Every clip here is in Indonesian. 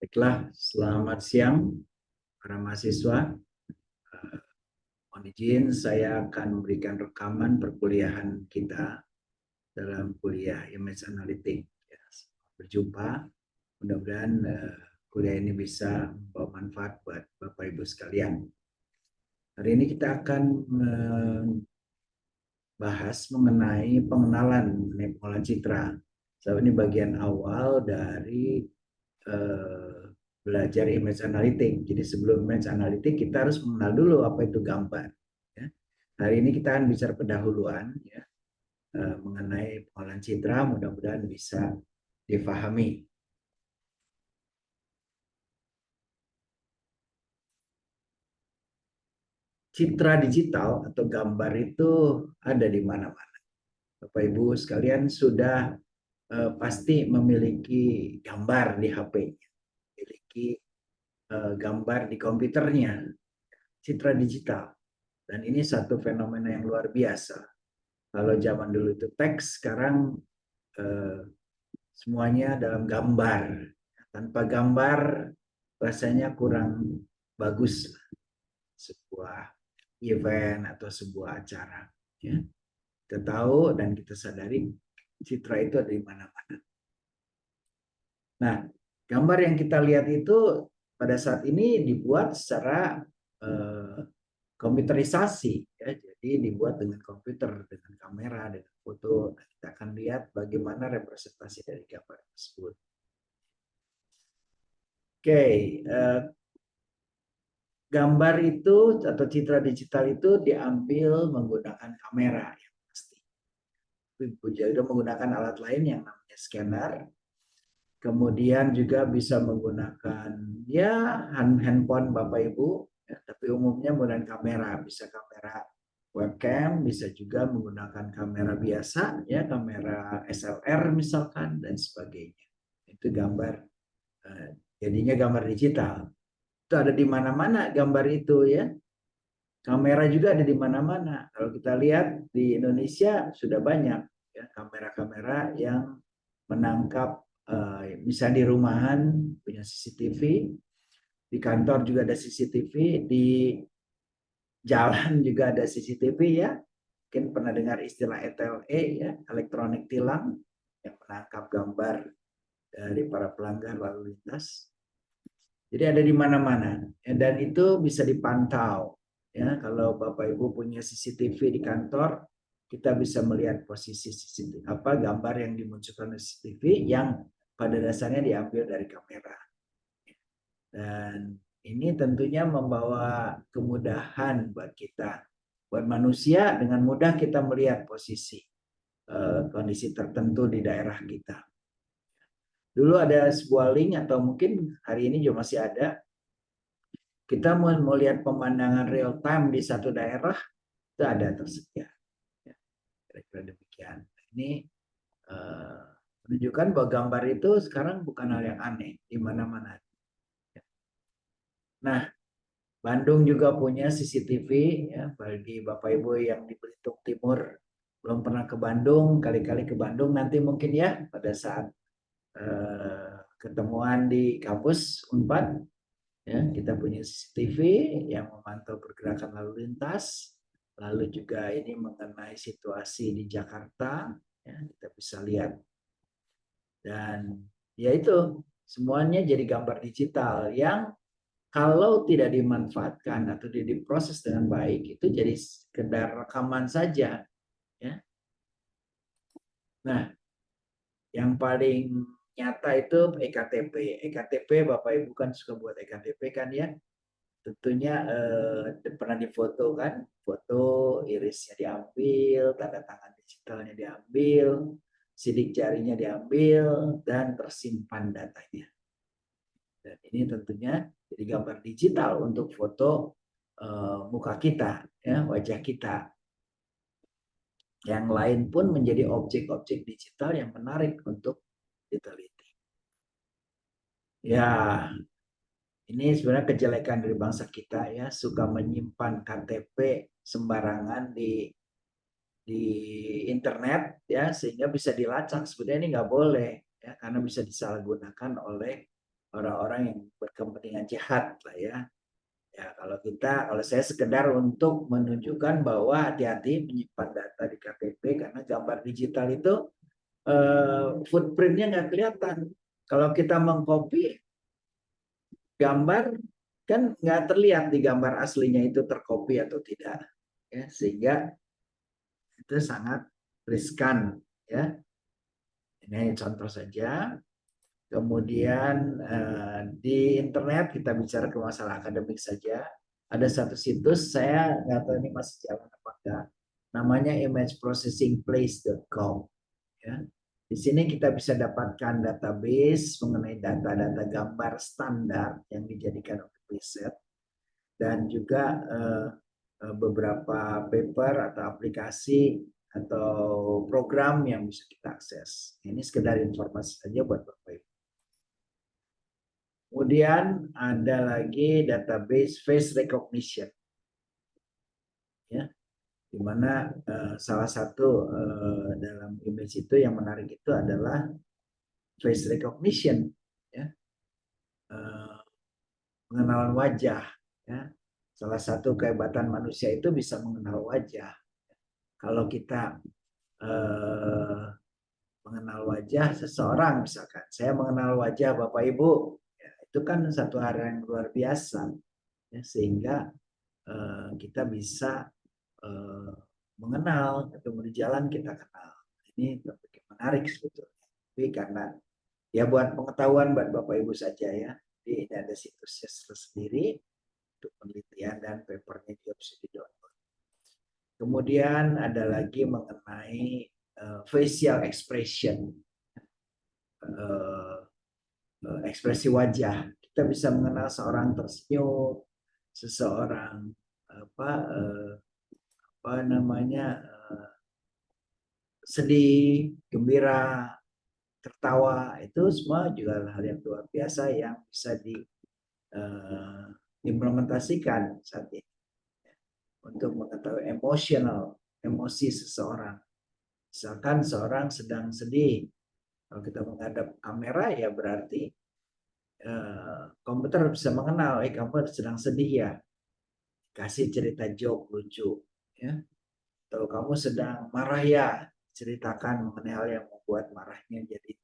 Baiklah, selamat siang para mahasiswa. Mohon izin saya akan memberikan rekaman perkuliahan kita dalam kuliah Image Analytics. Ya, berjumpa, mudah-mudahan kuliah ini bisa membawa manfaat buat Bapak Ibu sekalian. Hari ini kita akan membahas mengenai pengenalan mengenai pengolahan citra. So, ini bagian awal dari belajar image analytic. Jadi sebelum image analytic kita harus mengenal dulu apa itu gambar. Ya. Hari ini kita akan bicara pendahuluan ya, mengenai pengolahan citra, mudah-mudahan bisa difahami. Citra digital atau gambar itu ada di mana-mana. Bapak Ibu sekalian sudah pasti memiliki gambar di HP-nya, memiliki gambar di komputernya, citra digital. Dan ini satu fenomena yang luar biasa. Kalau zaman dulu itu teks, sekarang semuanya dalam gambar. Tanpa gambar rasanya kurang bagus sebuah event atau sebuah acara. Ya. Kita tahu dan kita sadari citra itu ada di mana-mana. Nah, gambar yang kita lihat itu pada saat ini dibuat secara komputerisasi, ya. Jadi dibuat dengan komputer, dengan kamera, dengan foto. Kita akan lihat bagaimana representasi dari gambar tersebut. Oke, gambar itu atau citra digital itu diambil menggunakan kamera yang pasti. Juga menggunakan alat lain yang namanya scanner. Kemudian juga bisa menggunakan ya handphone Bapak Ibu, ya, tapi umumnya menggunakan kamera, bisa kamera webcam, bisa juga menggunakan kamera biasa, ya kamera SLR misalkan dan sebagainya. Itu gambar, jadinya gambar digital. Itu ada di mana-mana gambar itu ya. Kamera juga ada di mana-mana. Kalau kita lihat di Indonesia sudah banyak ya kamera-kamera yang menangkap bisa di rumahan punya CCTV, di kantor juga ada CCTV, di jalan juga ada CCTV ya. Mungkin pernah dengar istilah ETLE ya, elektronik tilang yang menangkap gambar dari para pelanggar lalu lintas. Jadi ada di mana-mana dan itu bisa dipantau ya. Kalau Bapak Ibu punya CCTV di kantor, kita bisa melihat posisi CCTV apa gambar yang dimunculkan di CCTV yang pada dasarnya diambil dari kamera. Dan ini tentunya membawa kemudahan buat kita, buat manusia dengan mudah kita melihat posisi kondisi tertentu di daerah kita. Dulu ada sebuah link atau mungkin hari ini juga masih ada. Kita mau lihat pemandangan real time di satu daerah, itu ada tersedia. Ya, kira-kira demikian. Ini menunjukkan bahwa gambar itu sekarang bukan hal yang aneh di mana-mana. Nah, Bandung juga punya CCTV ya, bagi Bapak Ibu yang di Belitung Timur belum pernah ke Bandung, kali-kali ke Bandung nanti mungkin ya pada saat ketemuan di kampus Unpad ya, kita punya CCTV yang memantau pergerakan lalu lintas, lalu juga ini mengenai situasi di Jakarta ya, kita bisa lihat. Dan ya itu semuanya jadi gambar digital yang kalau tidak dimanfaatkan atau diproses dengan baik itu jadi sekedar rekaman saja ya. Nah, yang paling nyata itu EKTP. EKTP Bapak Ibu kan suka buat EKTP kan ya. Tentunya pernah difoto kan, foto irisnya diambil, tanda tangan digitalnya diambil, sidik jarinya diambil dan tersimpan datanya. Dan ini tentunya jadi gambar digital untuk foto muka kita, ya, wajah kita. Yang lain pun menjadi objek-objek digital yang menarik untuk diteliti. Ya, ini sebenarnya kejelekan dari bangsa kita ya, suka menyimpan KTP sembarangan di internet ya, sehingga bisa dilacak. Sebenarnya ini nggak boleh ya, karena bisa disalahgunakan oleh orang-orang yang berkepentingan jahat lah ya. Ya, kalau saya sekedar untuk menunjukkan bahwa hati-hati menyimpan data di KTP karena gambar digital itu footprintnya nggak kelihatan. Kalau kita mengcopy gambar kan nggak terlihat di gambar aslinya itu tercopy atau tidak, ya, sehingga itu sangat riskan, ya. Ini contoh saja. Kemudian di internet kita bicara ke masalah akademik saja. Ada satu situs, saya nggak tahu ini masih jalan apa enggak, namanya imageprocessingplace.com. Ya. Di sini kita bisa dapatkan database mengenai data-data gambar standar yang dijadikan untuk riset dan juga beberapa paper atau aplikasi atau program yang bisa kita akses. Ini sekedar informasi saja buat Bapak Ibu. Kemudian ada lagi database face recognition, ya, di mana salah satu dalam image itu yang menarik itu adalah face recognition, ya, pengenalan wajah, ya. Salah satu kehebatan manusia itu bisa mengenal wajah. Kalau kita mengenal wajah seseorang, misalkan saya mengenal wajah Bapak Ibu, ya, itu kan satu hal yang luar biasa, ya, sehingga kita bisa mengenal, ketemu di jalan kita kenal. Ini topik yang menarik sebetulnya. Tapi karena ya buat pengetahuan buat Bapak Ibu saja ya. Jadi ini ada situsnya sendiri untuk penelitian dan papernya juga bisa di-download. Kemudian ada lagi mengenai facial expression, ekspresi wajah. Kita bisa mengenal seorang tersenyum, seseorang apa namanya sedih, gembira, tertawa, itu semua juga hal yang luar biasa yang bisa diimplementasikan saat ini untuk mengetahui emosi seseorang. Misalkan seorang sedang sedih, kalau kita menghadap kamera ya berarti komputer bisa mengenal, kamu sedang sedih ya, kasih cerita joke lucu, ya. Atau kamu sedang marah ya, ceritakan mengenai hal yang membuat marahnya jadi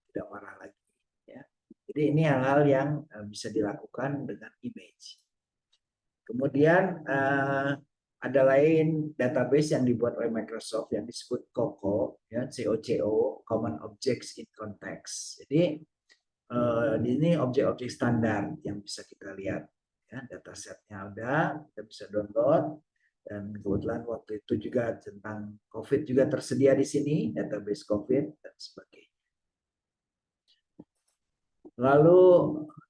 tidak marah lagi, ya. Jadi ini hal-hal yang bisa dilakukan dengan image. Kemudian ada lain database yang dibuat oleh Microsoft yang disebut COCO, ya, COCO, Common Objects in Context. Jadi ini objek-objek standar yang bisa kita lihat, ya, datasetnya ada, kita bisa download. Dan kebetulan waktu itu juga tentang COVID juga tersedia di sini, database COVID dan sebagainya. Lalu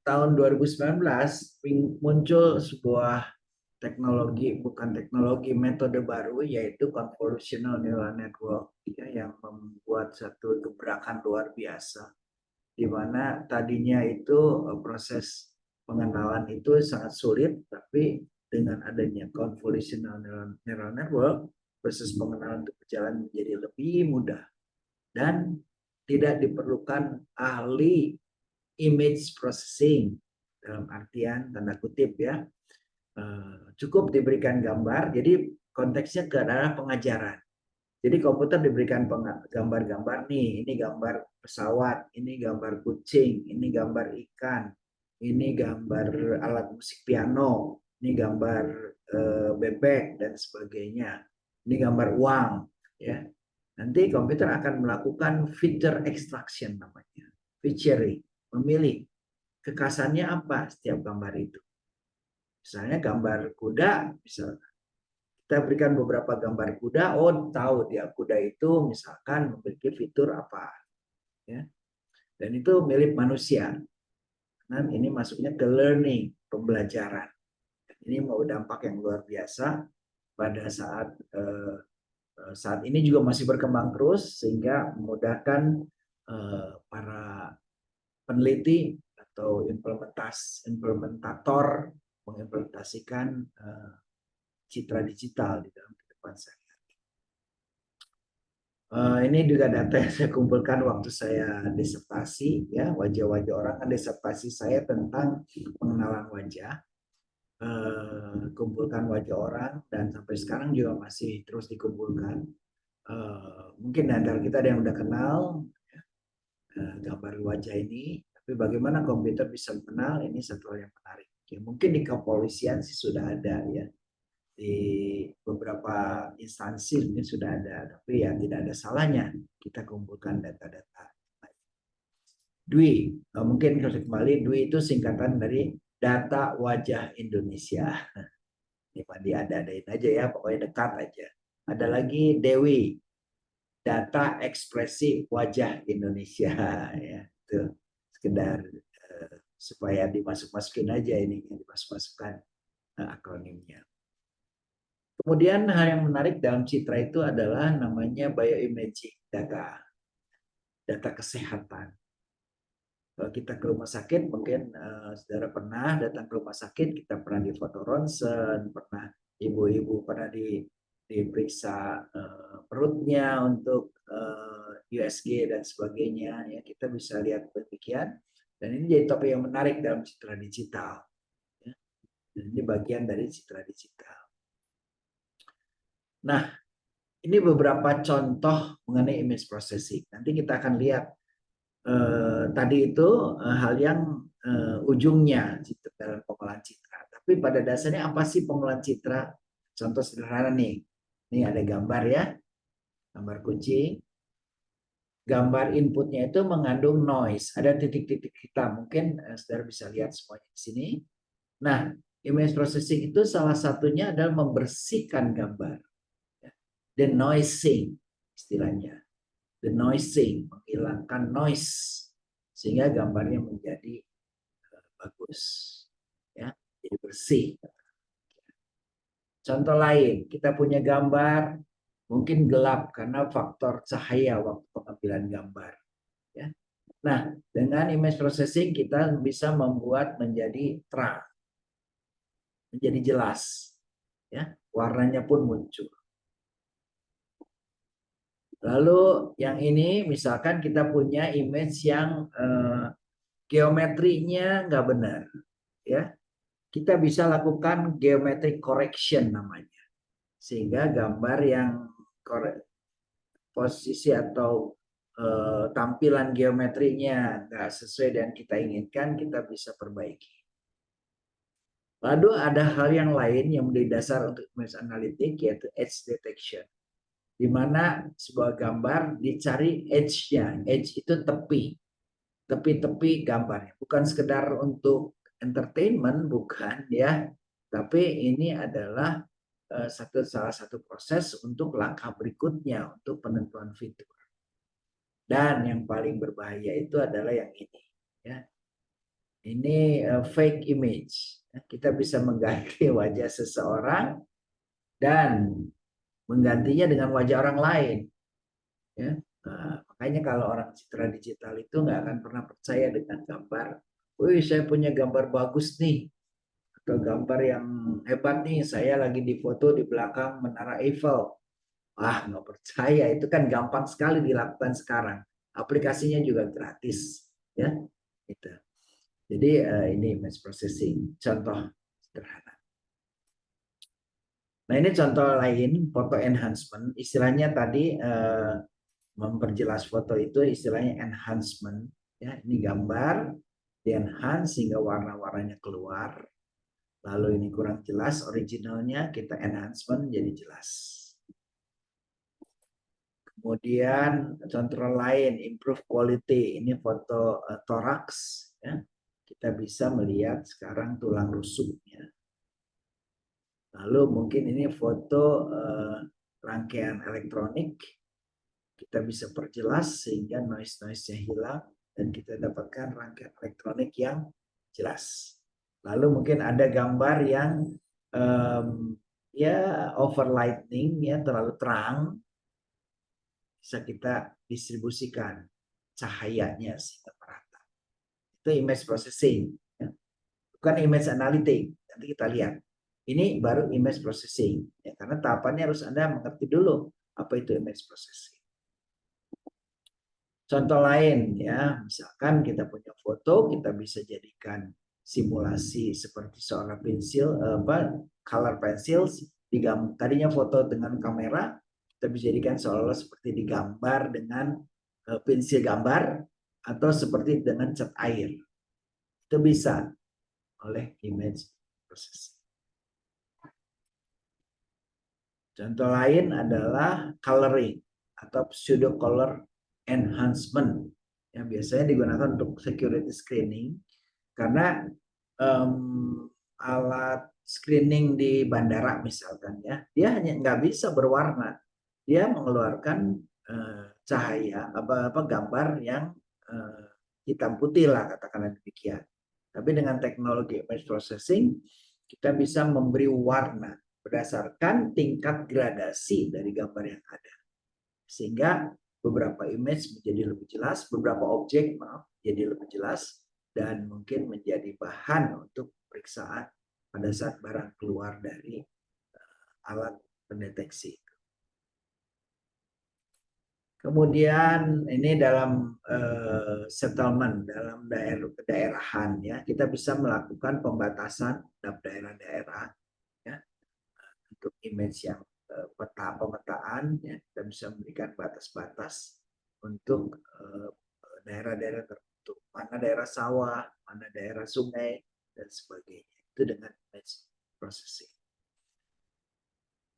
tahun 2019 muncul sebuah teknologi, bukan teknologi, metode baru, yaitu convolutional neural network, ya, yang membuat satu gebrakan luar biasa, di mana tadinya itu proses pengenalan itu sangat sulit, tapi dengan adanya convolutional neural network, proses pengenalan itu berjalan menjadi lebih mudah dan tidak diperlukan ahli image processing dalam artian tanda kutip, ya. Cukup diberikan gambar, jadi konteksnya ke arah pengajaran. Jadi komputer diberikan gambar-gambar nih, ini gambar pesawat, ini gambar kucing, ini gambar ikan, ini gambar alat musik piano, ini gambar bebek dan sebagainya, ini gambar uang, ya. Nanti komputer akan melakukan feature extraction namanya, featuring, memilih kekhasannya apa setiap gambar itu. Misalnya gambar kuda, misalnya kita berikan beberapa gambar kuda, oh tahu dia kuda itu misalkan memiliki fitur apa, ya. Dan itu milik manusia. Nah, ini masuknya ke learning, pembelajaran. Ini mau dampak yang luar biasa pada saat ini juga masih berkembang terus sehingga memudahkan para peneliti atau implementator mengimplementasikan citra digital di dalam kehidupan sehari-hari. Ini juga data yang saya kumpulkan waktu saya disertasi, ya, wajah-wajah orang. Disertasi saya tentang pengenalan wajah, kumpulkan wajah orang, dan sampai sekarang juga masih terus dikumpulkan. Mungkin di antara kita ada yang udah kenal gambar wajah ini, tapi bagaimana komputer bisa mengenal, ini satu hal yang menarik. Ya, mungkin di kepolisian sih sudah ada, ya, di beberapa instansi ini sudah ada, tapi ya tidak ada salahnya kita kumpulkan data-data. DWI, mungkin harus kembali, DWI itu singkatan dari Data Wajah Indonesia. Ini ada-adain aja ya, pokoknya dekat aja. Ada lagi DEWI, Data Ekspresi Wajah Indonesia, ya, itu sekedar supaya dimasuk-masukin aja ini, dimasuk-masukkan akronimnya. Kemudian hal yang menarik dalam citra itu adalah namanya bioimaging data, data kesehatan. Kalau kita ke rumah sakit, mungkin saudara pernah datang ke rumah sakit, kita pernah difoto ronsen, pernah ibu-ibu pernah diperiksa perutnya untuk USG dan sebagainya. Ya, kita bisa lihat demikian. Dan ini jadi topik yang menarik dalam citra digital. Ya. Dan ini bagian dari citra digital. Nah, ini beberapa contoh mengenai image processing. Nanti kita akan lihat tadi itu hal yang ujungnya dalam pengolahan citra. Tapi pada dasarnya apa sih pengolahan citra? Contoh sederhana nih. Ini ada gambar ya, gambar kucing. Gambar inputnya itu mengandung noise, ada titik-titik hitam. Mungkin saudara bisa lihat semuanya di sini. Nah, image processing itu salah satunya adalah membersihkan gambar. Denoising istilahnya. Denoising, menghilangkan noise sehingga gambarnya menjadi bagus, ya, jadi bersih. Contoh lain, kita punya gambar mungkin gelap karena faktor cahaya waktu pengambilan gambar, ya. Nah, dengan image processing kita bisa membuat menjadi terang, menjadi jelas, ya, warnanya pun muncul. Lalu yang ini misalkan kita punya image yang geometrinya nggak benar, ya, kita bisa lakukan geometric correction namanya, sehingga gambar yang posisi atau tampilan geometrinya nggak sesuai dengan kita inginkan, kita bisa perbaiki. Lalu ada hal yang lain yang menjadi dasar untuk image analytic, yaitu edge detection, di mana sebuah gambar dicari edge-nya. Edge itu tepi, tepi-tepi gambarnya, bukan sekedar untuk entertainment, bukan, ya, tapi ini adalah salah satu proses untuk langkah berikutnya untuk penentuan fitur. Dan yang paling berbahaya itu adalah yang ini, ya. Ini fake image. Kita bisa mengganti wajah seseorang dan menggantinya dengan wajah orang lain, ya. Nah, makanya kalau orang citra digital itu nggak akan pernah percaya dengan gambar. Wih, saya punya gambar bagus nih, atau gambar yang hebat nih, saya lagi difoto di belakang Menara Eiffel. Wah, nggak percaya, itu kan gampang sekali dilakukan sekarang. Aplikasinya juga gratis, ya. Itu. Jadi ini image processing, contoh sederhana. Nah, ini contoh lain, foto enhancement. Istilahnya tadi memperjelas foto itu istilahnya enhancement. Ya, ini gambar di enhance sehingga warna-warnanya keluar. Lalu ini kurang jelas originalnya, kita enhancement jadi jelas. Kemudian contoh lain, improve quality. Ini foto toraks, ya. Kita bisa melihat sekarang tulang rusuknya. Lalu mungkin ini foto rangkaian elektronik. Kita bisa perjelas sehingga noise-noise-nya hilang dan kita dapatkan rangkaian elektronik yang jelas. Lalu mungkin ada gambar yang ya overlighting, ya, terlalu terang. Bisa kita distribusikan cahayanya sehingga merata. Itu image processing, ya. Bukan image analytic. Nanti kita lihat. Ini baru image processing, ya, karena tahapannya harus Anda mengerti dulu apa itu image processing. Contoh lain ya, misalkan kita punya foto, kita bisa jadikan simulasi seperti seorang pensil, color pencils. Tadinya foto dengan kamera, kita bisa jadikan seolah-olah seperti digambar dengan pensil gambar atau seperti dengan cat air. Itu bisa oleh image processing. Contoh lain adalah coloring atau pseudo color enhancement yang biasanya digunakan untuk security screening karena alat screening di bandara misalkan ya, dia hanya nggak bisa berwarna, dia mengeluarkan cahaya apa gambar yang hitam putih lah katakanlah demikian. Tapi dengan teknologi image processing kita bisa memberi warna berdasarkan tingkat gradasi dari gambar yang ada. Sehingga beberapa image menjadi lebih jelas, beberapa objek jadi lebih jelas, dan mungkin menjadi bahan untuk pemeriksaan pada saat barang keluar dari alat pendeteksi. Kemudian ini dalam settlement, dalam daerahan ya, kita bisa melakukan pembatasan dalam daerah-daerah ya, untuk image yang pemetaan ya, kita bisa memberikan batas-batas untuk daerah-daerah tertentu, mana daerah sawah, mana daerah sungai dan sebagainya. Itu dengan image processing.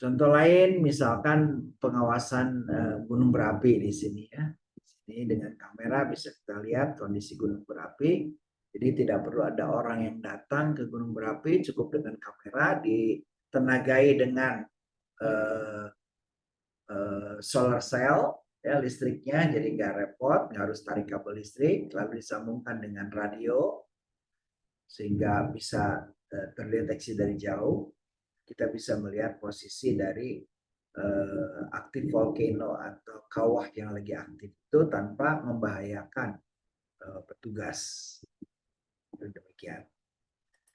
Contoh lain misalkan pengawasan gunung berapi di sini ya. Di sini dengan kamera bisa kita lihat kondisi gunung berapi. Jadi tidak perlu ada orang yang datang ke gunung berapi, cukup dengan kamera ditenagai dengan solar cell ya, listriknya, jadi nggak repot, nggak harus tarik kabel listrik, lalu disambungkan dengan radio sehingga bisa terdeteksi dari jauh. Kita bisa melihat posisi dari aktif volcano atau kawah yang lagi aktif itu tanpa membahayakan petugas. Demikian.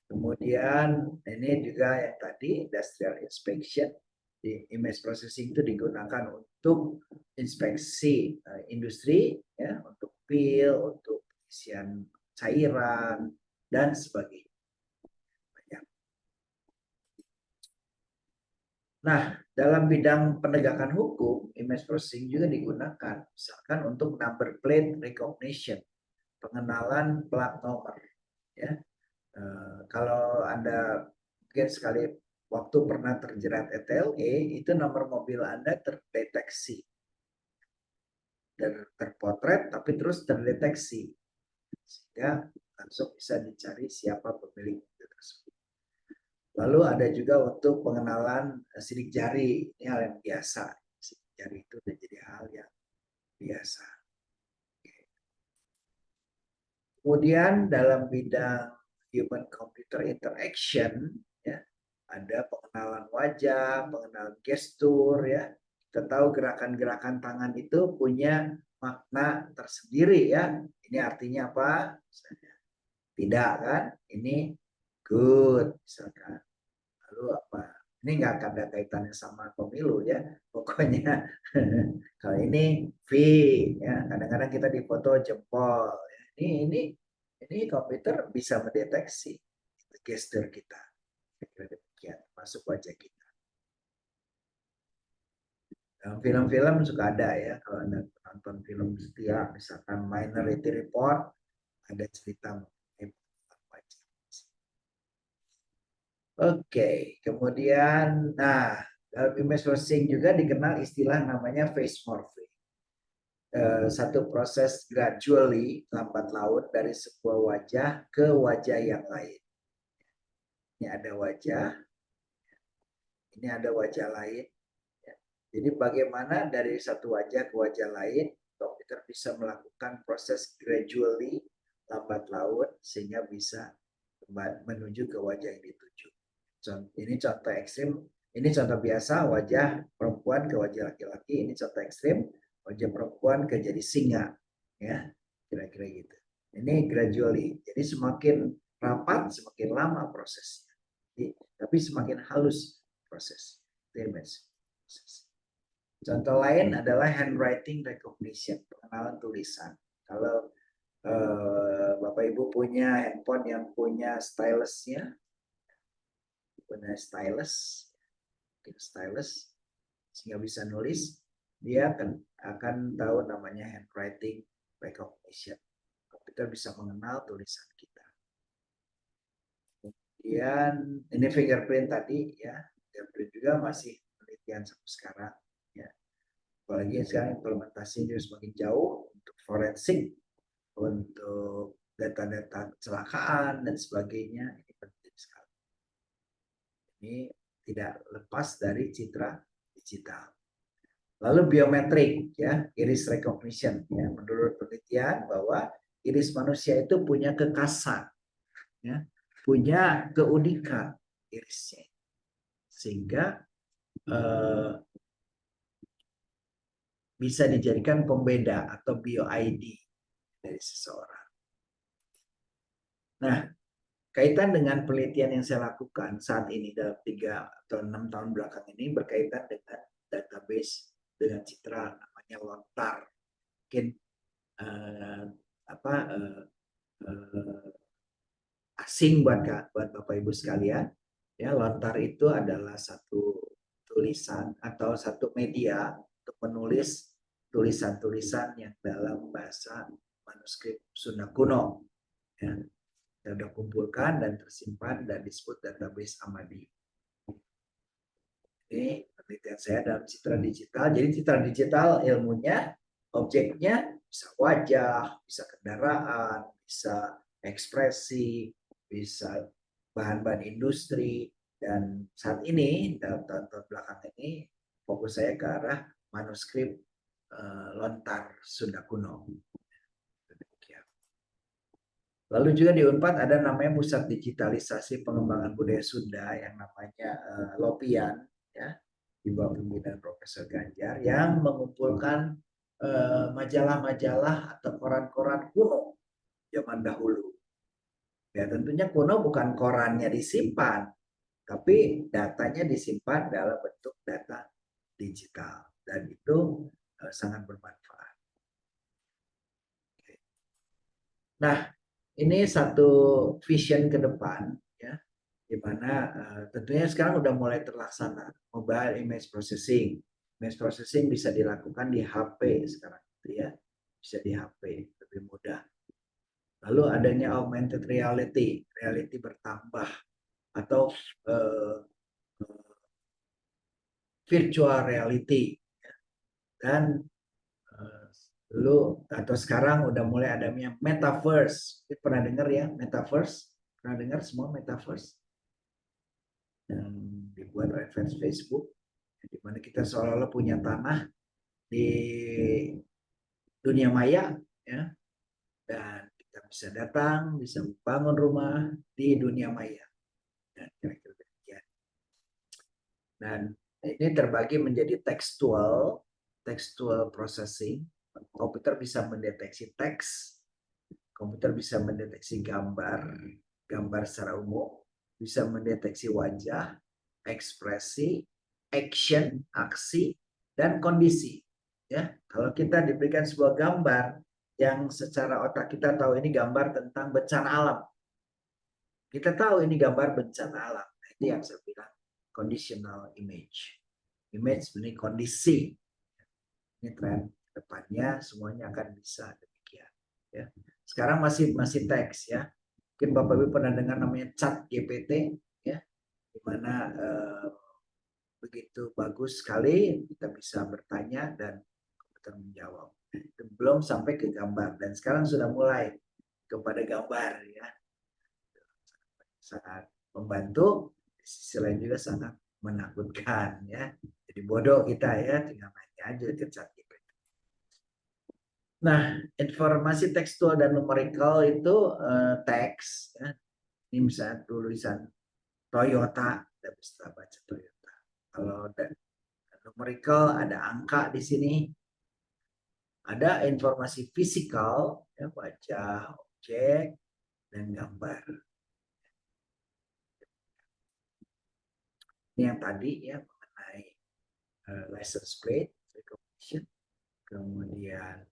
Kemudian ini juga yang tadi industrial inspection, di image processing itu digunakan untuk inspeksi industri ya, untuk pil, untuk pengisian cairan dan sebagainya. Nah, dalam bidang penegakan hukum, image processing juga digunakan, misalkan untuk number plate recognition, pengenalan plat nomor. Ya, kalau Anda mungkin sekali waktu pernah terjerat ETLE, itu nomor mobil Anda terdeteksi, terpotret, tapi terus terdeteksi, sehingga langsung bisa dicari siapa pemilik mobil tersebut. Lalu ada juga untuk pengenalan sidik jari, ini hal yang biasa. Sidik jari itu sudah jadi hal yang biasa. Kemudian dalam bidang human computer interaction, ya, ada pengenalan wajah, pengenalan gestur, ya. Kita tahu gerakan-gerakan tangan itu punya makna tersendiri, ya. Ini artinya apa? Misalnya, tidak kan? Ini good, misalkan. Lalu apa? Ini nggak ada kaitannya sama pemilu ya. Pokoknya kalau ini V, ya. Kadang-kadang kita di foto jempol. Ya. Ini komputer bisa mendeteksi gestur kita. Demikian masuk wajah kita. Dalam film-film suka ada ya. Kalau Anda nonton film setia, misalkan Minority Report, ada cerita wajah. Oke, kemudian, nah, dalam image processing juga dikenal istilah namanya face morphing. Satu proses gradually, lambat laun, dari sebuah wajah ke wajah yang lain. Ini ada wajah, ini ada wajah lain. Jadi bagaimana dari satu wajah ke wajah lain, komputer bisa melakukan proses gradually, lambat laun, sehingga bisa menuju ke wajah yang dituju. Ini contoh ekstrim, ini contoh biasa wajah perempuan ke wajah laki-laki, ini contoh ekstrim wajah perempuan ke jadi singa, ya kira-kira gitu. Ini gradually, jadi semakin rapat semakin lama prosesnya, tapi semakin halus proses. Proses. Contoh lain adalah handwriting recognition, pengenalan tulisan. Kalau Bapak Ibu punya handphone yang punya stylus-nya, stylus sehingga bisa nulis, dia akan tahu namanya handwriting recognition. Komputer bisa mengenal tulisan kita. Kemudian ini fingerprint tadi ya, fingerprint juga masih penelitian sampai sekarang ya. Apalagi sekarang implementasinya semakin jauh untuk forensik, untuk data-data kecelakaan dan sebagainya, ini penting sekali. Ini tidak lepas dari citra digital. Lalu biometrik ya, iris recognition ya, menurut penelitian bahwa iris manusia itu punya kekhasan ya, punya keunikan irisnya, sehingga bisa dijadikan pembeda atau bio-ID dari seseorang. Nah, kaitan dengan penelitian yang saya lakukan saat ini dalam 3 atau 6 tahun belakang ini berkaitan dengan database dengan citra namanya Lontar. Mungkin asing buat Bapak Ibu sekalian. Ya, Lontar itu adalah satu tulisan atau satu media untuk menulis tulisan-tulisan yang dalam bahasa manuskrip Sunda kuno. Ya, sudah kumpulkan dan tersimpan dan disebut database Amadi. Ini penelitian saya dalam citra digital. Jadi citra digital ilmunya, objeknya bisa wajah, bisa kendaraan, bisa ekspresi, bisa bahan-bahan industri. Dan saat ini dalam tahun-tahun belakang ini fokus saya ke arah manuskrip Lontar Sunda kuno. Lalu juga di Unpad ada namanya Pusat Digitalisasi Pengembangan Budaya Sunda yang namanya Lopian ya, di bawah pimpinan Profesor Ganjar, yang mengumpulkan majalah-majalah atau koran-koran kuno zaman dahulu. Ya tentunya kuno bukan korannya disimpan, tapi datanya disimpan dalam bentuk data digital dan itu sangat bermanfaat. Nah, ini satu vision ke depan ya, di mana tentunya sekarang udah mulai terlaksana mobile image processing. Image processing bisa dilakukan di HP sekarang gitu ya, bisa di HP lebih mudah. Lalu adanya augmented reality, reality bertambah atau virtual reality ya. Dan dulu atau sekarang udah mulai adanya metaverse. Pernah dengar ya metaverse? Pernah dengar semua metaverse? Yang dibuat oleh Facebook, di mana kita seolah-olah punya tanah di dunia maya, ya, dan kita bisa datang, bisa membangun rumah di dunia maya. Dan kira-kira demikian. Dan ini terbagi menjadi textual processing. Komputer bisa mendeteksi teks, komputer bisa mendeteksi gambar secara umum, bisa mendeteksi wajah, ekspresi, action, aksi, dan kondisi. Ya, kalau kita diberikan sebuah gambar yang secara otak kita tahu ini gambar tentang bencana alam, kita tahu ini gambar bencana alam. Nah, itu yang saya bilang conditional image. Image ini kondisi. Ini tren depannya semuanya akan bisa demikian. Ya. Sekarang masih teks ya. Mungkin Bapak Ibu pernah dengar namanya Chat GPT ya, di mana begitu bagus sekali kita bisa bertanya dan komputer menjawab. Itu belum sampai ke gambar dan sekarang sudah mulai kepada gambar ya. Sangat membantu, di sisi lain juga sangat menakutkan ya. Jadi bodoh kita ya, tinggal nanya aja ke Chat GPT. Nah, informasi tekstual dan numerical itu teks ya. Ini misalnya tulisan Toyota, kita bisa baca Toyota. Kalau numerical ada angka di sini, ada informasi fisikal, ya, wajah, objek, dan gambar. Ini yang tadi ya mengenai license plate recognition, kemudian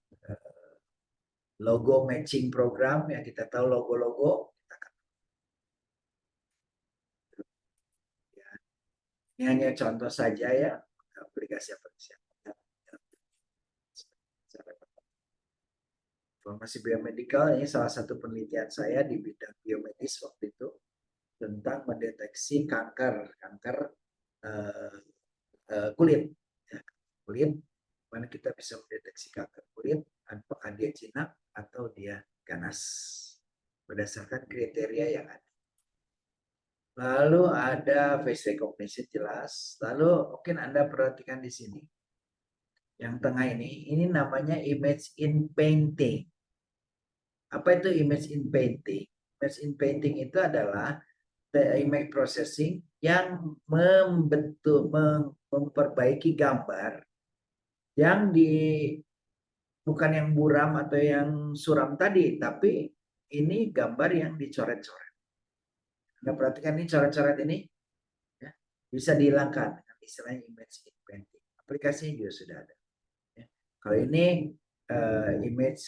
logo matching program, ya kita tahu logo-logo. Ini hanya contoh saja ya, aplikasi-aplikasi. Informasi biomedikal ini salah satu penelitian saya di bidang biomedis waktu itu tentang mendeteksi kanker kulit. Ya, kulit, mana kita bisa mendeteksi kanker kulit, apakah dia jinak atau dia ganas berdasarkan kriteria yang ada. Lalu ada face recognition jelas. Lalu mungkin Anda perhatikan di sini. Yang tengah ini namanya image in painting. Apa itu image in painting? Image in painting itu adalah image processing yang memperbaiki gambar yang bukan yang buram atau yang suram tadi, tapi ini gambar yang dicoret-coret. Anda perhatikan ini coret-coret ini, ya, bisa dihilangkan dengan istilahnya image in painting. Aplikasinya juga sudah ada. Ya. Kalau ini image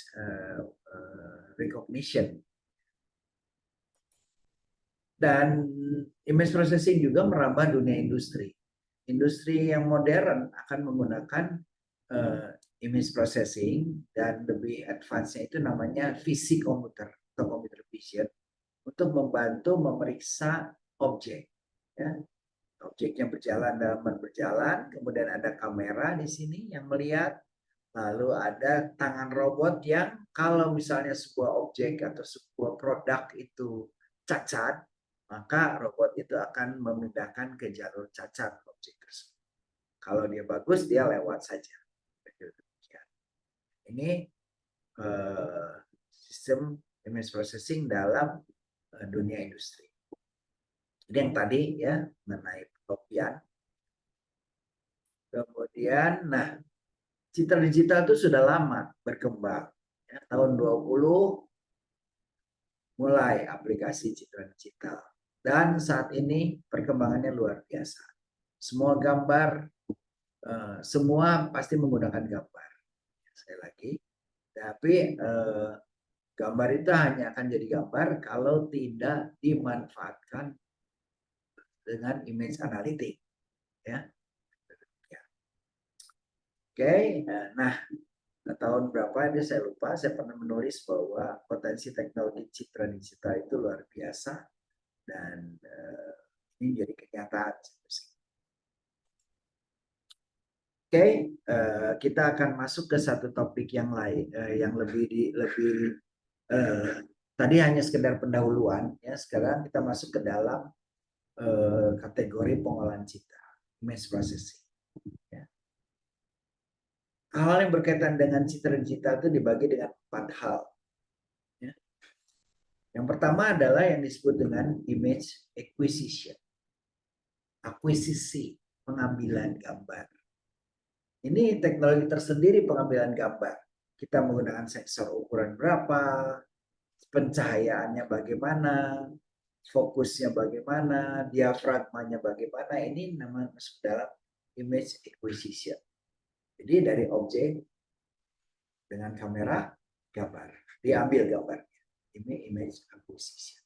recognition. Dan image processing juga merambah dunia industri. Industri yang modern akan menggunakan image processing dan lebih advance-nya itu namanya visikometer atau computer vision untuk membantu memeriksa objek. Ya. Objek yang berjalan, kemudian ada kamera di sini yang melihat, lalu ada tangan robot yang kalau misalnya sebuah objek atau sebuah produk itu cacat, maka robot itu akan memindahkan ke jalur cacat objek tersebut. Kalau dia bagus, dia lewat saja. Ini sistem image processing dalam dunia industri. Jadi yang tadi ya mengenai fotokopian. Kemudian, nah, citra digital itu sudah lama berkembang. Ya, tahun 20 mulai aplikasi citra digital. Dan saat ini perkembangannya luar biasa. Semua gambar, semua pasti menggunakan gambar. Sekali lagi, tapi gambar itu hanya akan jadi gambar kalau tidak dimanfaatkan dengan image analytic. Ya. Oke, nah tahun berapa ini saya lupa, saya pernah menulis bahwa potensi teknologi citra digital itu luar biasa dan ini jadi kenyataan. Oke, kita akan masuk ke satu topik yang lain, yang lebih tadi hanya sekedar pendahuluan, ya. Sekarang kita masuk ke dalam kategori pengolahan citra, image processing. Ya. Hal yang berkaitan dengan citra digital itu dibagi dengan 4 hal. Ya. Yang pertama adalah yang disebut dengan image acquisition, akuisisi, pengambilan gambar. Ini teknologi tersendiri pengambilan gambar. Kita menggunakan sensor ukuran berapa, pencahayaannya bagaimana, fokusnya bagaimana, diafragmanya bagaimana. Ini namanya masuk dalam image acquisition. Jadi dari objek dengan kamera gambar, diambil gambarnya. Ini image acquisition.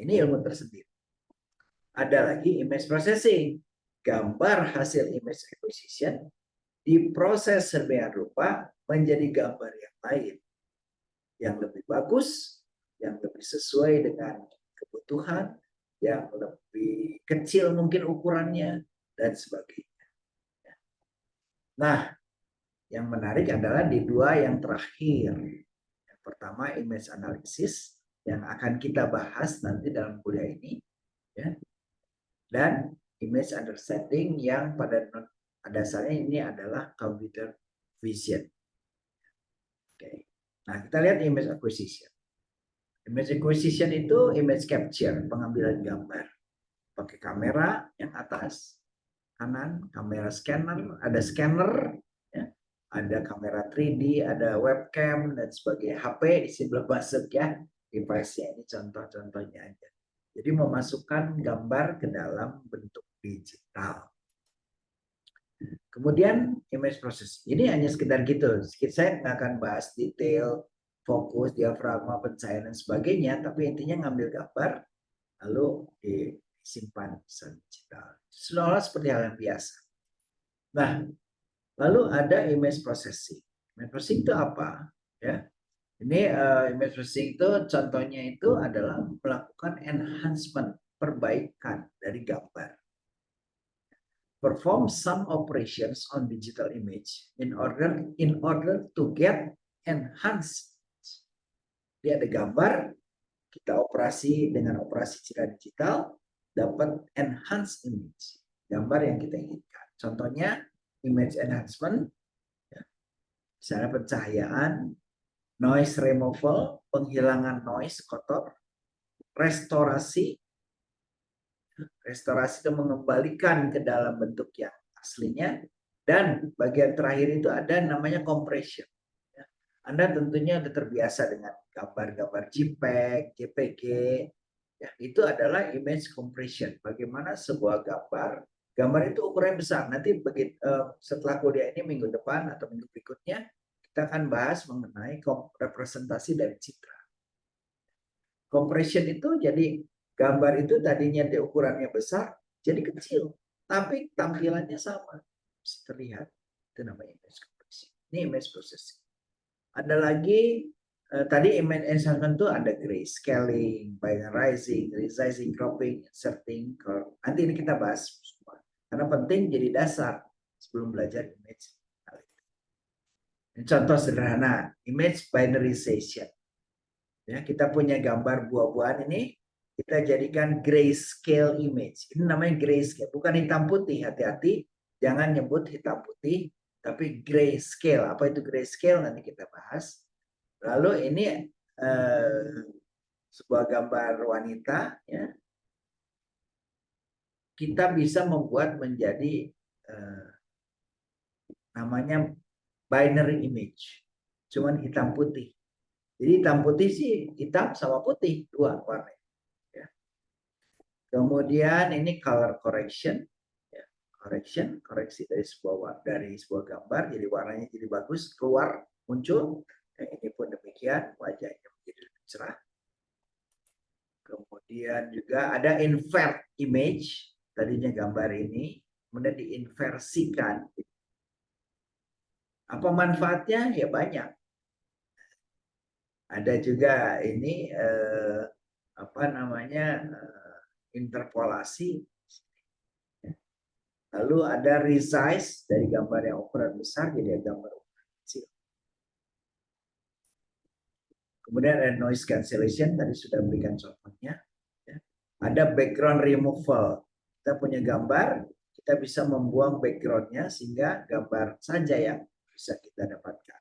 Ini ilmu tersendiri. Ada lagi image processing. Gambar hasil image acquisition diproses sedemikian rupa menjadi gambar yang lain, yang lebih bagus, yang lebih sesuai dengan kebutuhan, yang lebih kecil mungkin ukurannya, dan sebagainya. Nah, yang menarik adalah di dua yang terakhir. Yang pertama image analysis yang akan kita bahas nanti dalam kuliah ini, ya. Dan image understanding yang pada dasarnya ini adalah computer vision. Oke. Nah, kita lihat image acquisition. Image acquisition itu image capture, pengambilan gambar. Pakai kamera yang atas, kanan, kamera scanner, ada scanner, ya. Ada kamera 3D, ada webcam, dan sebagainya. HP di sini belum masuk ya. Device-nya ini contoh-contohnya aja. Jadi memasukkan gambar ke dalam bentuk digital. Kemudian image processing. Ini hanya sekedar gitu. Saya nggak akan bahas detail fokus, diafragma, pencahayaan dan sebagainya, tapi intinya ngambil gambar lalu disimpan secara digital. Seolah seperti hal yang biasa. Nah, lalu ada image processing. Image processing itu apa? Ya, ini image processing itu contohnya itu adalah melakukan enhancement, perbaikan dari gambar. Perform some operations on digital image in order to get enhanced. Dia ada gambar, kita operasi dengan operasi secara digital, dapat enhanced image, gambar yang kita inginkan. Contohnya image enhancement, misalnya pencahayaan, noise removal, penghilangan noise kotor, restorasi itu mengembalikan ke dalam bentuk yang aslinya, dan bagian terakhir itu ada namanya compression. Anda tentunya sudah terbiasa dengan gambar-gambar JPEG, JPG, ya, itu adalah image compression. Bagaimana sebuah gambar itu ukurannya besar. Nanti setelah kuliah ini minggu depan atau minggu berikutnya, kita akan bahas mengenai representasi dari citra. Compression itu jadi gambar itu tadinya di ukurannya besar, jadi kecil, tapi tampilannya sama, bisa terlihat. Itu namanya image compression. Ini image processing. Ada lagi tadi image enhancement itu ada grayscaling, binarizing, resizing, cropping, inserting, curve. Nanti ini kita bahas semua. Karena penting jadi dasar sebelum belajar image. Ini contoh sederhana, image binarization. Ya, kita punya gambar buah-buahan ini, kita jadikan grayscale image. Ini namanya grayscale, bukan hitam putih. Hati-hati, jangan nyebut hitam putih, tapi grayscale. Apa itu grayscale? Nanti kita bahas. Lalu ini sebuah gambar wanita, ya. Kita bisa membuat menjadi namanya binary image, cuman hitam putih. Jadi hitam putih sih hitam sama putih, dua warna. Ya. Kemudian ini color correction, ya. Koreksi dari sebuah gambar, jadi warnanya jadi bagus, keluar muncul. Nah, ini pun demikian, wajahnya menjadi lebih cerah. Kemudian juga ada invert image, tadinya gambar ini kemudian diinversikan. Apa manfaatnya? Ya banyak. Ada juga ini apa namanya interpolasi. Lalu ada resize dari gambar yang ukuran besar jadi gambar ukuran kecil. Kemudian ada noise cancellation, tadi sudah berikan contohnya. Ada background removal. Kita punya gambar, kita bisa membuang backgroundnya sehingga gambar saja yang bisa kita dapatkan.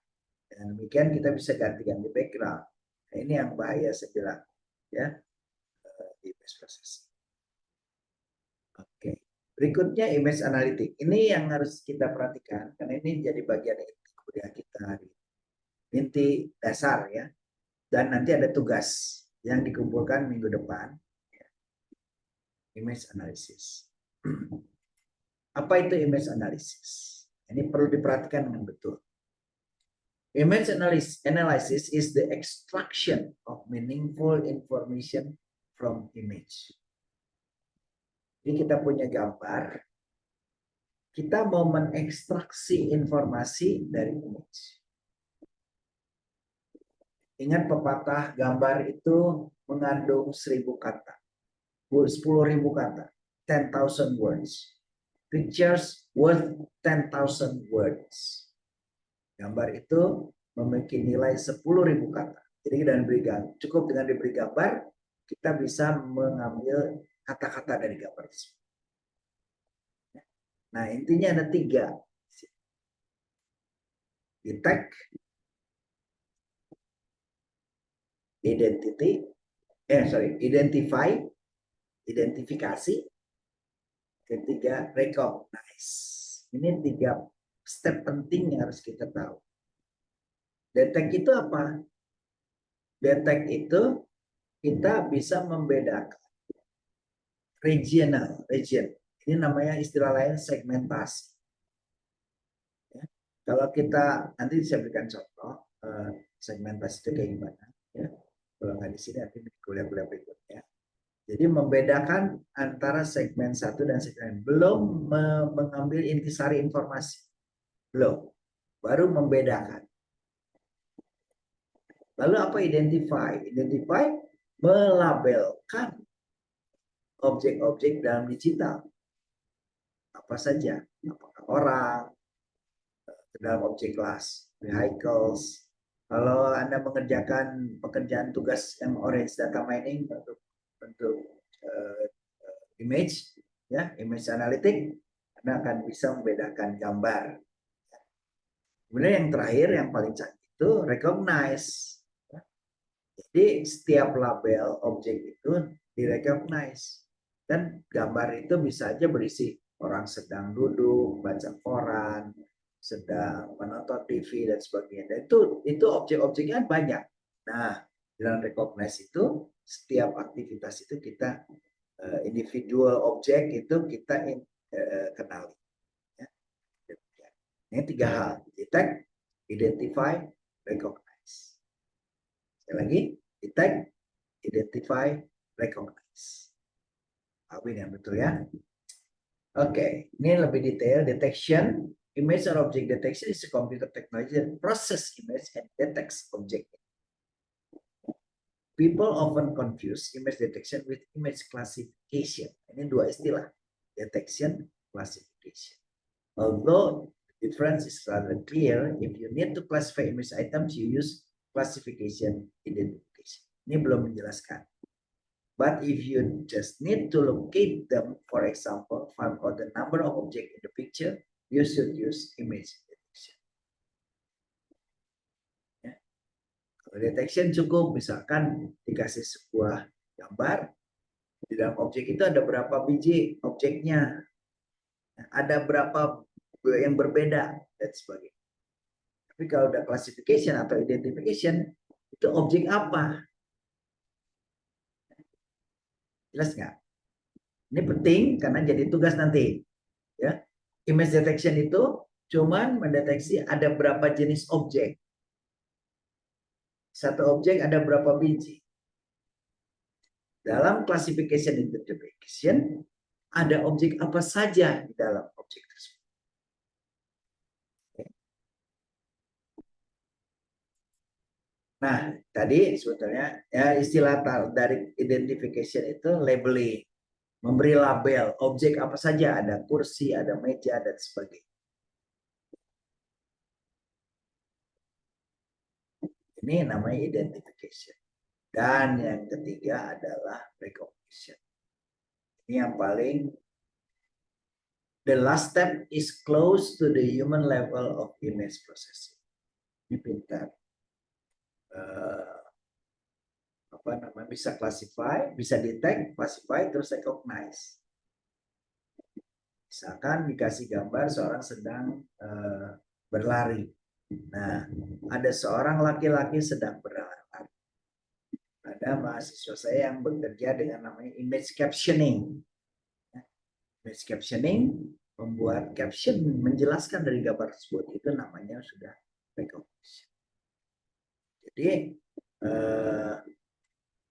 Dengan demikian kita bisa ganti-ganti background. Nah, ini yang bahaya saya bilang, ya, di image processing. Oke, berikutnya image analytic. Ini yang harus kita perhatikan karena ini jadi bagian inti kuliah kita hari ini. Inti dasar, ya. Dan nanti ada tugas yang dikumpulkan minggu depan. Ya. Image analysis. Apa itu image analysis? Ini perlu diperhatikan dengan betul. Image analysis is the extraction of meaningful information from image. Jadi kita punya gambar, kita mau mengekstraksi informasi dari image. Ingat pepatah gambar itu mengandung 1000 kata, 10.000 kata, 10,000 words. Pictures worth 10,000 words. Gambar itu memiliki nilai 10.000 kata. Jadi cukup dengan diberi gambar, kita bisa mengambil kata-kata dari gambar tersebut. Nah, intinya ada 3. Detect, identify, identifikasi, ketiga recognize. Ini 3 step penting yang harus kita tahu. Detect itu apa? Detect itu kita bisa membedakan region. Ini namanya istilah lain segmentasi. Ya. Kalau kita nanti saya berikan contoh, segmentasi itu kayak gimana. Ya. Kalau nggak di sini nanti di kuliah-kuliah berikutnya. Jadi membedakan antara segmen satu dan segmen belum mengambil intisari informasi, belum, baru membedakan. Lalu apa identify? Identify melabelkan objek-objek dalam digital apa saja, apakah orang dalam objek kelas, vehicles. Kalau Anda mengerjakan pekerjaan tugas yang orange data mining untuk image, ya, image analytic, Anda akan bisa membedakan gambar. Kemudian yang terakhir, yang paling canggih itu recognize. Jadi setiap label objek itu direcognize. Dan gambar itu bisa aja berisi orang sedang duduk, baca koran, sedang menonton TV dan sebagainya. Dan itu objek-objeknya banyak. Nah, dalam recognize itu setiap aktivitas itu kita individual objek itu kita kenali. Ya. Ini 3 hal: detect, identify, recognize. Sekali lagi, detect, identify, recognize. Ini yang betul ya. Oke, ini lebih detail. Detection, image or object detection is a computer technology that process image and detects object. People often confuse image detection with image classification. Ini 2 istilah, detection, classification. Although the difference is rather clear, if you need to classify image items, you use classification, identification. Ini belum menjelaskan. But if you just need to locate them, for example, find out the number of objects in the picture, you should use image detection. Ya. Kalau detection cukup, misalkan dikasih sebuah gambar, di dalam objek itu ada berapa biji objeknya, ada berapa yang berbeda, dan sebagainya. Tapi kalau udah classification atau identification, itu objek apa? Jelas nggak? Ini penting karena jadi tugas nanti. Ya, image detection itu cuman mendeteksi ada berapa jenis objek. Satu objek ada berapa biji. Dalam classification identification ada objek apa saja di dalam objek tersebut. Nah, tadi sebetulnya ya istilah dari identification itu labeling, memberi label objek apa saja, ada kursi, ada meja dan sebagainya. Ini namanya identification. Dan yang ketiga adalah recognition. Ini yang paling, the last step is close to the human level of image processing. Ini pintar. Apa namanya, bisa classify, bisa detect, classify, terus recognize. Misalkan dikasih gambar seorang sedang berlari. Nah, ada seorang laki-laki sedang berlari. Ada mahasiswa saya yang bekerja dengan namanya image captioning. Image captioning, membuat caption menjelaskan dari gambar tersebut, itu namanya sudah recognition. Jadi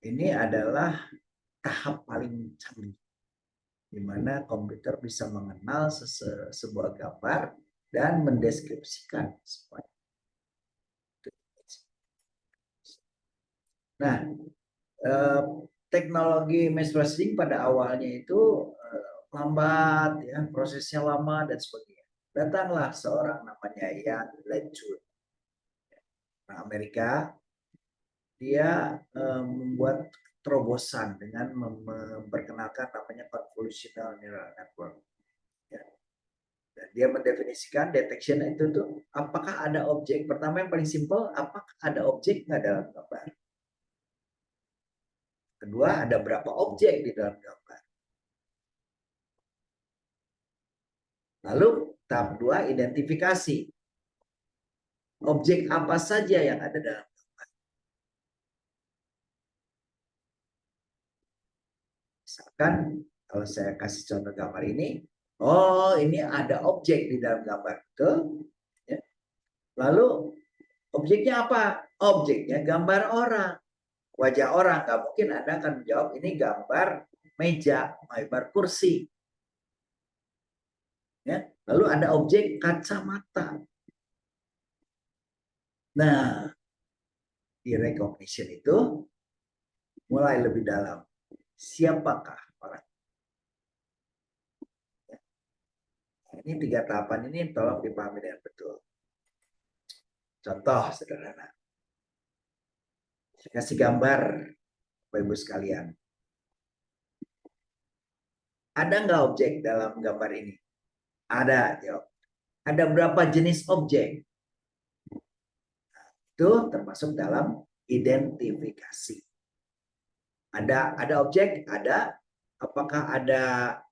ini adalah tahap paling canggih di mana komputer bisa mengenal sebuah gambar dan mendeskripsikan semuanya. Nah, teknologi image processing pada awalnya itu lambat, ya, prosesnya lama dan sebagainya. Datanglah seorang namanya Ian Ledger, orang Amerika. Dia membuat terobosan dengan memperkenalkan namanya convolutional neural network. Ya. Dan dia mendefinisikan detection itu tuh apakah ada objek. Pertama yang paling simpel, apakah ada objek nggak dalam gambar. Kedua, ada berapa objek di dalam gambar. Lalu tahap 2, identifikasi. Objek apa saja yang ada dalam gambar. Misalkan kalau saya kasih contoh gambar ini, oh ini ada objek di dalam gambar itu. Ya. Lalu Objeknya apa? Objeknya gambar orang, wajah orang. Nggak mungkin Anda akan menjawab ini gambar meja, gambar kursi. Ya. Lalu ada objek kacamata. Nah, di recognition itu mulai lebih dalam. Siapakah orang? Ini 3 tahapan ini tolong dipahami dengan betul. Contoh sederhana. Saya kasih gambar, Bapak Ibu sekalian. Ada nggak objek dalam gambar ini? Ada, jawab. Ada berapa jenis objek? Itu termasuk dalam identifikasi. Ada objek? Ada. Apakah ada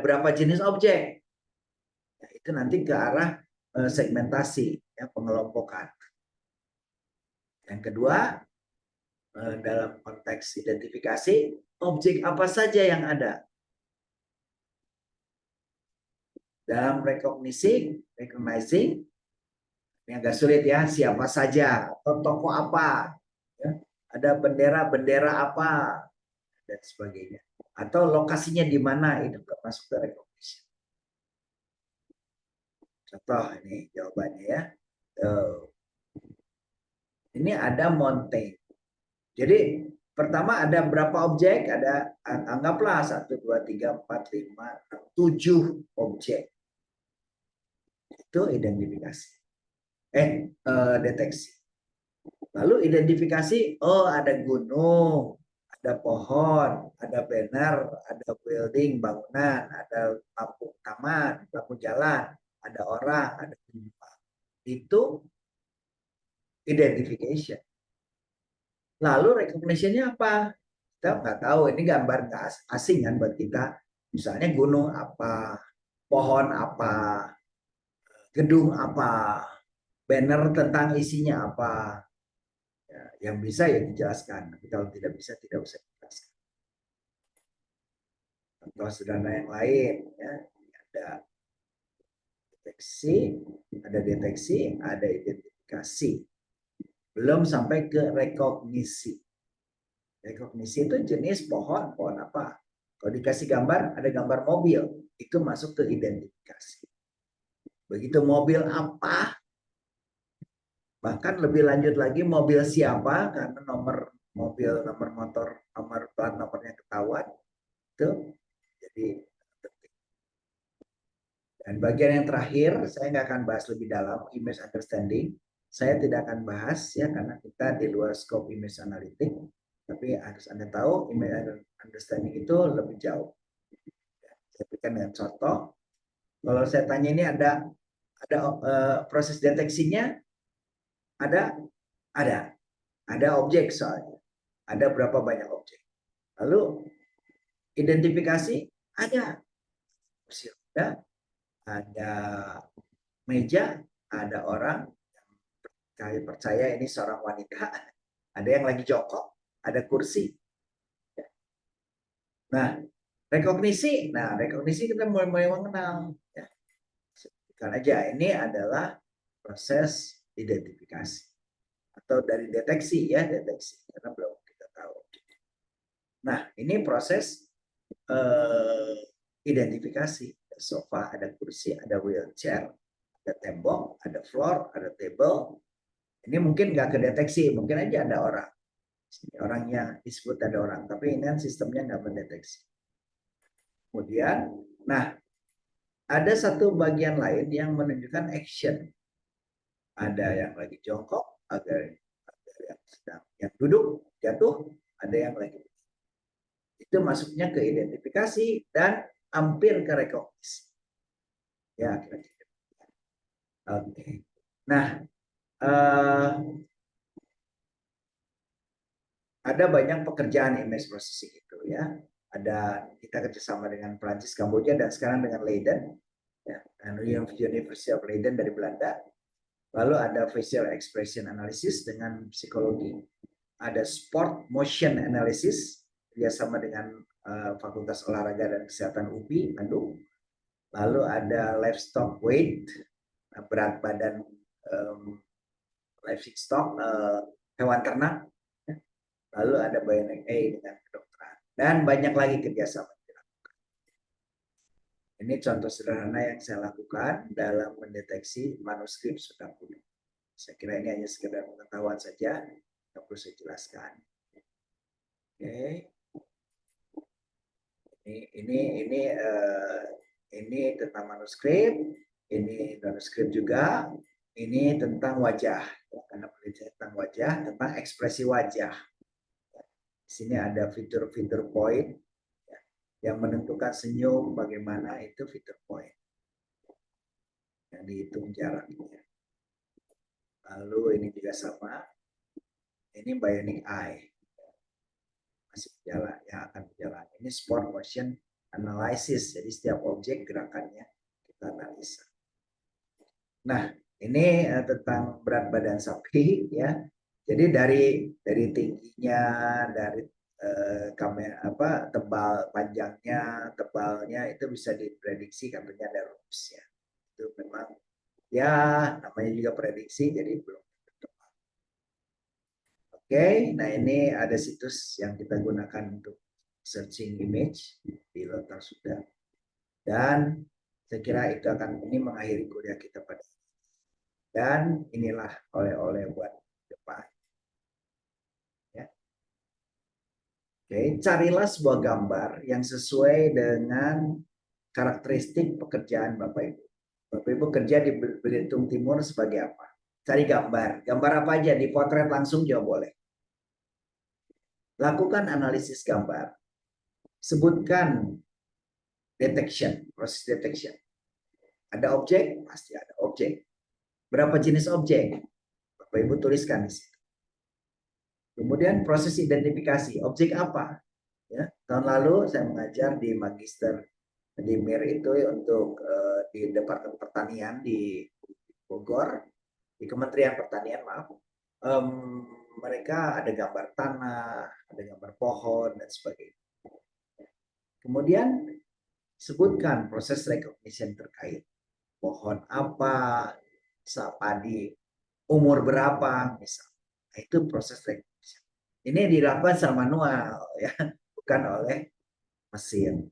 berapa jenis objek? Ya, itu nanti ke arah segmentasi, ya, pengelompokan. Yang kedua, dalam konteks identifikasi, objek apa saja yang ada? Dalam recognizing, ini agak sulit ya, siapa saja, atau tokoh apa, ya, ada bendera apa, dan sebagainya. Atau lokasinya di mana, itu termasuk ke recognition. Contoh ini jawabannya ya. Ini ada mountain. Jadi pertama ada berapa objek? Ada anggaplah 1, 2, 3, 4, 5, 6, 7 objek. Itu identifikasi. Deteksi. Lalu identifikasi, oh ada gunung, ada pohon, ada banner, ada building, bangunan, ada lampu taman, lampu jalan, ada orang, ada penumpang. Itu identification. Lalu recognition-nya apa? Kita nggak tahu, ini gambar nggak asing kan buat kita. Misalnya gunung apa, pohon apa, gedung apa, banner tentang isinya apa. Ya, yang bisa ya dijelaskan, tapi kalau tidak bisa tidak usah dijelaskan. Contoh sederhana yang lain, ya, ada deteksi, ada identifikasi, belum sampai ke rekognisi. Rekognisi itu jenis pohon apa? Kalau dikasih gambar, ada gambar mobil, itu masuk ke identifikasi. Begitu mobil apa, bahkan lebih lanjut lagi mobil siapa, karena nomor mobil, nomor motor, nomor plat nomornya ketahuan, itu jadi penting. Dan bagian yang terakhir, saya nggak akan bahas lebih dalam image understanding. Saya tidak akan bahas ya karena kita di luar scope image analytic. Tapi harus Anda tahu image understanding itu lebih jauh. Saya berikan dengan contoh. Kalau saya tanya ini ada proses deteksinya, ada objek soalnya, ada berapa banyak objek. Lalu identifikasi ada kursi roda, ada meja, ada orang yang percaya ini seorang wanita, ada yang lagi jongkok, ada kursi. Nah, rekognisi kita mulai mengenal. Ya. Sebutkan aja, ini adalah proses identifikasi atau dari deteksi ya, deteksi karena belum kita tahu. Nah, ini proses identifikasi. Ada sofa, ada kursi, ada wheelchair, ada tembok, ada floor, ada table. Ini mungkin nggak kedeteksi, mungkin aja ada orang. Orangnya disebut ada orang, tapi ini kan sistemnya nggak mendeteksi. Kemudian, nah ada satu bagian lain yang menunjukkan action. Ada yang lagi jongkok, ada yang sedang yang duduk, jatuh, ada yang lagi. Itu masuknya ke identifikasi dan hampir ke rekognisi. Ya, kira-kira. Oke. Nah, ada banyak pekerjaan image processing itu ya. Ada kita kerjasama dengan Prancis, Kamboja, dan sekarang dengan Leiden, ya, University of Leiden dari Belanda. Lalu ada facial expression analysis dengan psikologi. Ada sport motion analysis kerjasama dengan Fakultas Olahraga dan Kesehatan UPI Bandung. Lalu ada livestock weight, berat badan livestock, hewan ternak. Lalu ada bionic A dengan kedokteran. Dan banyak lagi kerjasama. Ini contoh sederhana yang saya lakukan dalam mendeteksi manuskrip sudah kuno. Saya kira ini hanya sekedar pengetahuan saja, yang perlu saya jelaskan. Oke. Ini tentang manuskrip, ini manuskrip juga, ini tentang wajah, karena penelitian tentang wajah, tentang ekspresi wajah. Di sini ada fitur-fitur point yang menentukan senyum, bagaimana itu fitur point yang dihitung jaraknya. Lalu ini juga sama, ini bionic eye masih berjalan, yang akan berjalan. Ini sport motion analysis, jadi setiap objek gerakannya kita analisa. Nah, ini tentang berat badan sapi ya. Jadi dari tingginya, dari kamera tebal panjangnya, tebalnya itu bisa diprediksi, katanya ada rumusnya. Itu memang ya namanya juga prediksi, jadi belum tepat. Oke, nah ini ada situs yang kita gunakan untuk searching image di Lotar sudah. Dan saya kira itu akan ini mengakhiri kuliah kita pada ini. Dan inilah oleh-oleh buat depan. Ya. Oke, carilah sebuah gambar yang sesuai dengan karakteristik pekerjaan Bapak Ibu. Bapak Ibu kerja di Belitung Timur sebagai apa? Cari gambar. Gambar apa aja? Dipotret langsung juga boleh. Lakukan analisis gambar. Sebutkan detection, proses detection. Ada objek? Pasti ada objek. Berapa jenis objek? Bapak Ibu tuliskan di situ. Kemudian proses identifikasi, objek apa? Ya, tahun lalu saya mengajar di Magister di MIR itu untuk di Departemen Pertanian di Bogor, di Kementerian Pertanian, maaf. Mereka ada gambar tanah, ada gambar pohon, dan sebagainya. Kemudian sebutkan proses recognition terkait. Pohon apa, padi, umur berapa, misalnya. Nah, itu proses recognition. Ini dilakukan secara manual, ya, bukan oleh mesin.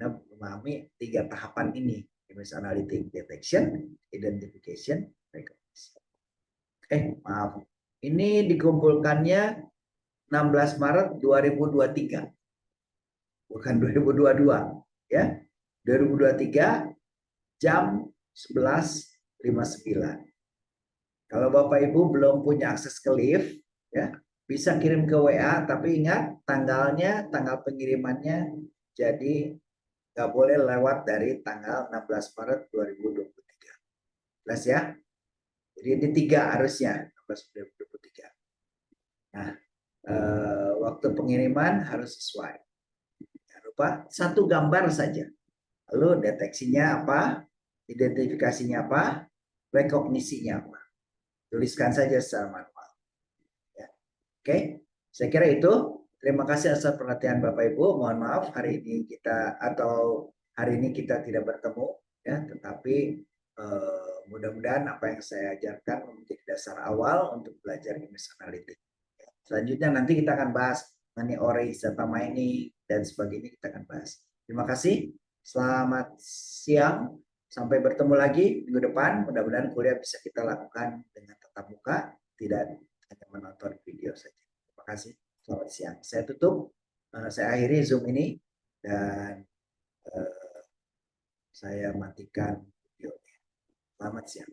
Nah, memahami 3 tahapan ini, image analytic, detection, identification, recognition. Maaf. Ini dikumpulkannya 16 Maret 2023. Bukan 2022, ya. 2023 jam 11.59. Kalau Bapak Ibu belum punya akses ke lift, ya, bisa kirim ke WA, tapi ingat tanggalnya, tanggal pengirimannya jadi nggak boleh lewat dari tanggal 16 Maret 2023. Jelas ya? Jadi ini 3 harusnya, 16 2023. Nah, waktu pengiriman harus sesuai. Jangan lupa 1 gambar saja. Lalu deteksinya apa? Identifikasinya apa? Rekognisinya apa? Tuliskan saja secara manual. Ya. Oke, saya kira itu. Terima kasih atas perhatian Bapak Ibu. Mohon maaf hari ini kita tidak bertemu, ya. Tetapi mudah-mudahan apa yang saya ajarkan menjadi dasar awal untuk belajar image analytics. Selanjutnya nanti kita akan bahas mengenai orange data mining dan sebagainya, kita akan bahas. Terima kasih. Selamat siang. Sampai bertemu lagi minggu depan. Mudah-mudahan kuliah bisa kita lakukan dengan tatap muka, tidak hanya menonton video saja. Terima kasih. Selamat siang. Saya tutup. Saya akhiri Zoom ini dan saya matikan videonya. Selamat siang.